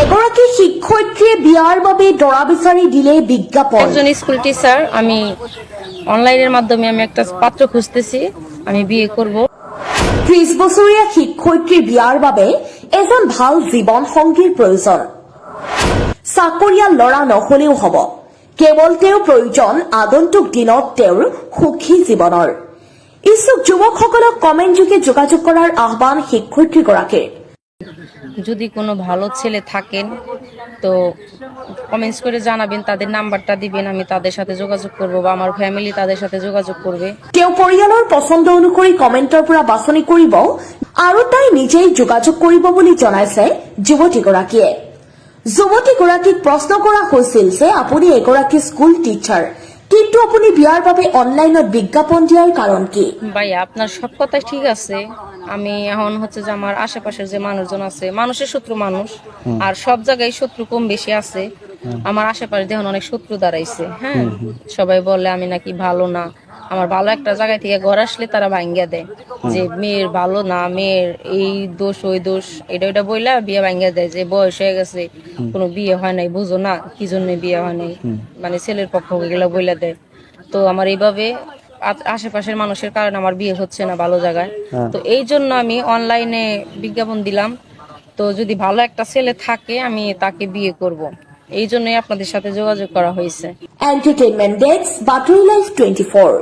এগৰাকী শিক্ষয়িত্ৰীয়ে বিয়াৰ বাবে দৰা বিচাৰি দিলে বিজ্ঞাপন। একজন স্কুল টিচার, আমি অনলাইনের মাধ্যমে আমি একটা পাত্র খুঁজতেছি, আমি বিয়ে করব। 30 বছৰীয়া শিক্ষয়িত্ৰীৰ বিয়াৰ বাবে এজন ভাল জীৱন সংগীৰ প্ৰয়োজন। চাকৰিয়াল ল'ৰা নহলেও হ'ব, কেৱল তেওঁৰ প্ৰয়োজন আগন্তুক দিনত তেওঁৰ সুখী জীৱনৰ। ইচ্ছুক যুৱকসকলক কমেণ্ট যোগে যোগাযোগ কৰাৰ আহ্বান শিক্ষয়িত্ৰীগৰাকীৰ। যদি কোনো ভালো ছেলে থাকেন তো কমেন্টস করে জানাবেন, তাদের নাম্বারটা দিবেন, আমি তাদের সাথে যোগাযোগ করব বা আমার ফ্যামিলি তাদের সাথে যোগাযোগ করবে। তেওঁ পৰিয়ালৰ পছন্দ অনুসৰি কমেণ্টৰ পৰা বাছনি কৰিব আৰু তাই নিজেই যোগাযোগ কৰিব বুলি জনাইছে যুৱতীগৰাকীয়ে। যুৱতীগৰাকীক প্ৰশ্ন কৰা হৈছিল যে আপুনি এগৰাকী স্কুল টিচাৰ, কিন্তু আপুনি বিয়াৰ বাবে অনলাইনত বিজ্ঞাপন দিয়াৰ কাৰণ কি? ভাই আপনার সব কথাই ঠিক আছে, আমি এখন হচ্ছে যে আমার আশেপাশের যে মানুষজন আছে, মানুষের শত্রু মানুষ, আর সব জায়গায় শত্রু কম বেশি আছে। আমার আশেপাশে দেখুন অনেক শত্রু দাঁড়াইছে। হ্যাঁ, সবাই বলে আমি নাকি ভালো না। আমার ভালো একটা জায়গায় থেকে ঘর আসলে তারা ভাঙ্গিয়া দেয় যে মেয়ের ভালো না, মেয়ের এই দোষ ওই দোষ, এটা ওইটা বইলা বিয়ে ভাঙ্গিয়া দেয় যে বয়স হয়ে গেছে, কোনো বিয়ে হয় নাই, বুঝো না কি জন্য বিয়ে হয় নাই, মানে ছেলের পক্ষ এগুলা বইলা দেয়। তো আমার এইভাবে আশেপাশের মানুষের কারণে আমার বিয়ে হচ্ছে না ভালো জায়গায়। তো এই জন্য আমি অনলাইনে বিজ্ঞাপন দিলাম, তো যদি ভালো একটা ছেলে থাকে আমি তাকে বিয়ে করব, এই জন্যই আপনাদের সাথে যোগাযোগ করা হয়েছে। এন্টারটেইনমেন্ট ডেস্ক, বাতৰি লাইভ 24।